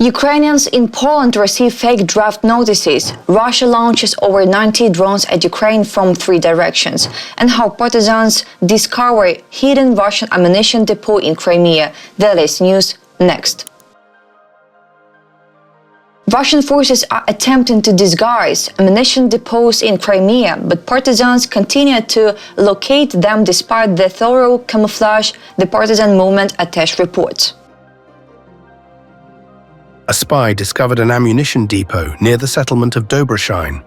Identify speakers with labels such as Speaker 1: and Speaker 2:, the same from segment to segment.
Speaker 1: Ukrainians in Poland receive fake draft notices. Russia launches over 90 drones at Ukraine from 3 directions. And how partisans discover hidden Russian ammunition depot in Crimea. The latest news next. Russian forces are attempting to disguise ammunition depots in Crimea, but partisans continue to locate them despite the thorough camouflage, the partisan movement attached reports.
Speaker 2: A spy discovered an ammunition depot near the settlement of Dobroshein.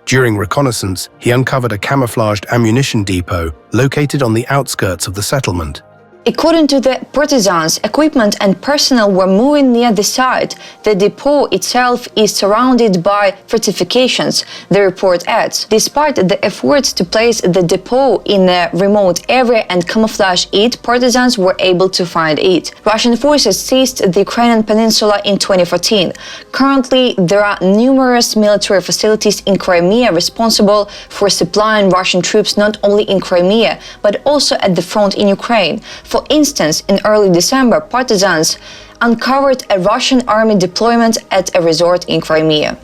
Speaker 2: During reconnaissance, he uncovered a camouflaged ammunition depot located on the outskirts of the settlement.
Speaker 1: According to the partisans, equipment and personnel were moving near the site. The depot itself is surrounded by fortifications, the report adds. Despite the efforts to place the depot in a remote area and camouflage it, partisans were able to find it. Russian forces seized the Ukrainian peninsula in 2014. Currently, there are numerous military facilities in Crimea responsible for supplying Russian troops not only in Crimea, but also at the front in Ukraine. For instance, in early December, partisans uncovered a Russian army deployment at a resort in Crimea.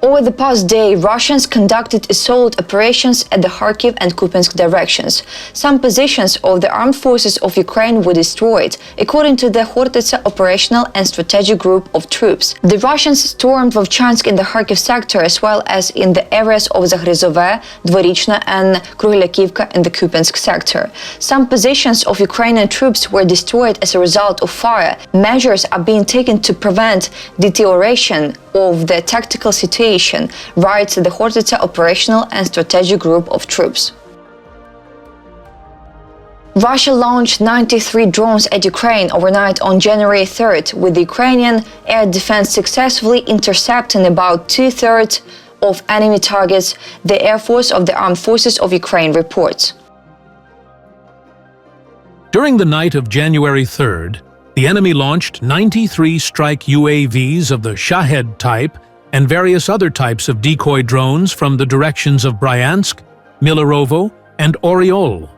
Speaker 1: Over the past day, Russians conducted assault operations at the Kharkiv and Kupiansk directions. Some positions of the armed forces of Ukraine were destroyed, according to the Khortytsa operational and strategic group of troops. The Russians stormed Vovchansk in the Kharkiv sector as well as in the areas of Zagryzove, Dvorichna and Kruglякivka in the Kupiansk sector. Some positions of Ukrainian troops were destroyed as a result of fire. Measures are being taken to prevent deterioration of the tactical situation, writes the Khortytsa operational and strategic group of troops. Russia launched 93 drones at Ukraine overnight on January 3rd, with the Ukrainian air defense successfully intercepting about 2/3 of enemy targets, the Air Force of the Armed Forces of Ukraine reports.
Speaker 3: During the night of January 3rd, the enemy launched 93 strike UAVs of the Shahed type and various other types of decoy drones from the directions of Bryansk, Milarovo, and Oryol.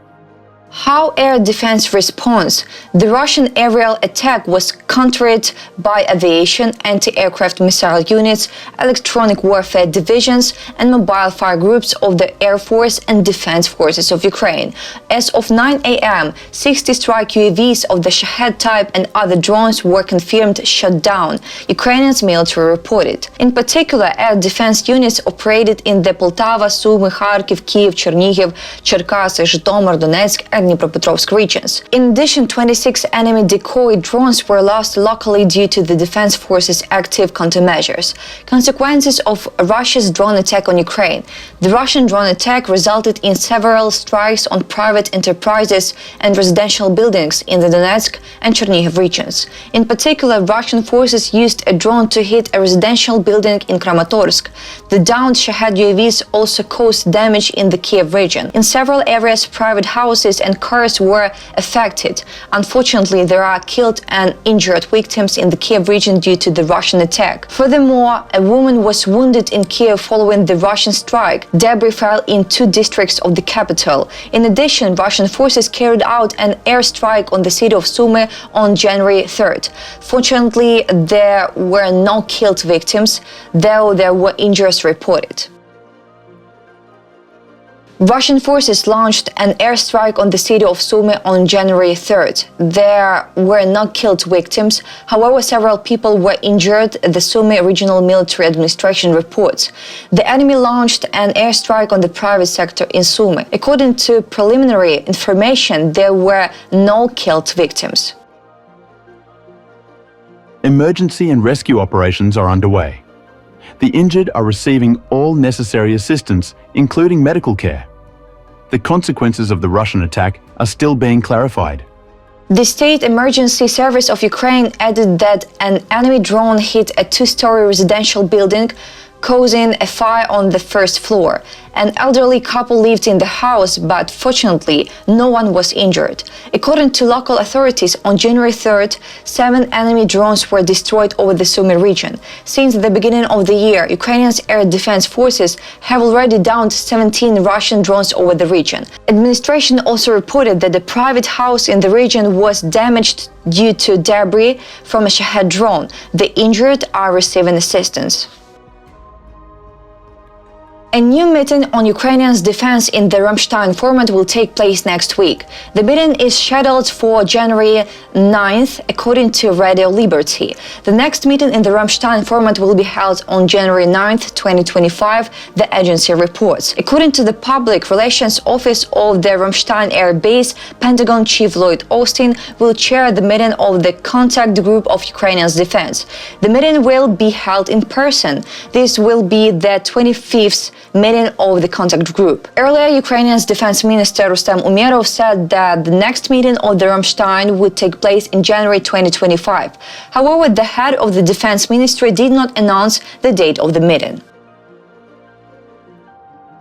Speaker 1: How air defense response? The Russian aerial attack was countered by aviation, anti-aircraft missile units, electronic warfare divisions, and mobile fire groups of the Air Force and Defense Forces of Ukraine. As of 9 a.m., 60 strike UAVs of the Shahed type and other drones were confirmed shot down, Ukrainians military reported. In particular, air defense units operated in the Poltava, Sumy, Kharkiv, Kyiv, Chernihiv, Cherkasy, Zhytomyr, Donetsk, and Dnipropetrovsk regions. In addition, 26 enemy decoy drones were lost locally due to the defense forces' active countermeasures. Consequences of Russia's drone attack on Ukraine. The Russian drone attack resulted in several strikes on private enterprises and residential buildings in the Donetsk and Chernihiv regions. In particular, Russian forces used a drone to hit a residential building in Kramatorsk. The downed Shahed UAVs also caused damage in the Kiev region. In several areas, private houses and cars were affected. Unfortunately, there are killed and injured victims in the Kiev region due to the Russian attack. Furthermore, a woman was wounded in Kiev following the Russian strike. Debris fell in 2 districts of the capital. In addition, Russian forces carried out an airstrike on the city of Sumy on January 3rd. Fortunately, there were no killed victims, though there were injuries reported. Russian forces launched an airstrike on the city of Sumy on January 3rd. There were no killed victims, however several people were injured, the Sumy Regional Military Administration reports. The enemy launched an airstrike on the private sector in Sumy. According to preliminary information, there were no killed victims.
Speaker 4: Emergency and rescue operations are underway. The injured are receiving all necessary assistance, including medical care. The consequences of the Russian attack are still being clarified.
Speaker 1: The State Emergency Service of Ukraine added that an enemy drone hit a 2-story residential building causing a fire on the first floor. An elderly couple lived in the house, but fortunately, no one was injured. According to local authorities, on January 3rd, 7 enemy drones were destroyed over the Sumy region. Since the beginning of the year, Ukrainians' air defense forces have already downed 17 Russian drones over the region. Administration also reported that the private house in the region was damaged due to debris from a Shahed drone. The injured are receiving assistance. A new meeting on Ukrainians' defense in the Ramstein format will take place next week. The meeting is scheduled for January 9th, according to Radio Liberty. The next meeting in the Ramstein format will be held on January 9th, 2025, the agency reports. According to the Public Relations Office of the Ramstein Air Base, Pentagon Chief Lloyd Austin will chair the meeting of the Contact Group of Ukrainians' Defense. The meeting will be held in person. This will be the 25th meeting of the contact group. Earlier, Ukrainian's Defense Minister Rustem Umerov said that the next meeting of the Ramstein would take place in January 2025. However, the head of the Defense Ministry did not announce the date of the meeting.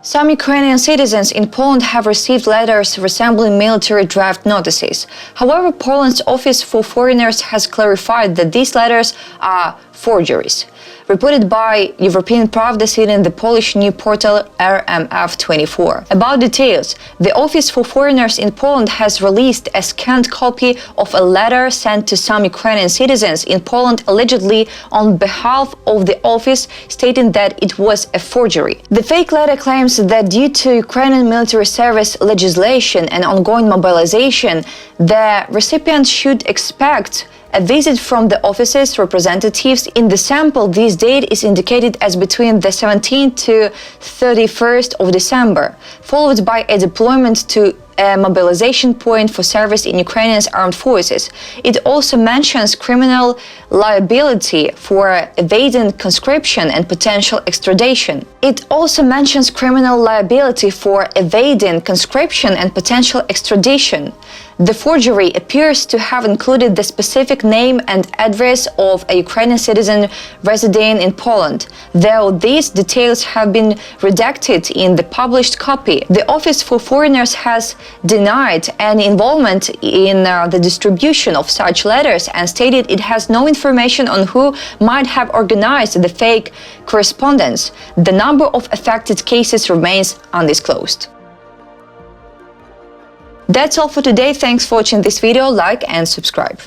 Speaker 1: Some Ukrainian citizens in Poland have received letters resembling military draft notices. However, Poland's Office for Foreigners has clarified that these letters are forgeries. Reported by European Pravda citing the Polish news portal RMF24. About details, the Office for Foreigners in Poland has released a scanned copy of a letter sent to some Ukrainian citizens in Poland allegedly on behalf of the office, stating that it was a forgery. The fake letter claims that due to Ukrainian military service legislation and ongoing mobilization, the recipient should expect a visit from the office's representatives. In the sample, this date is indicated as between the 17th to 31st of December, followed by a deployment to a mobilization point for service in Ukrainian armed forces. It also mentions criminal liability for evading conscription and potential extradition. The forgery appears to have included the specific name and address of a Ukrainian citizen residing in Poland, though these details have been redacted in the published copy. The Office for Foreigners has denied any involvement in the distribution of such letters and stated it has no information on who might have organized the fake correspondence. The number of affected cases remains undisclosed. That's all for today. Thanks for watching this video. Like and subscribe.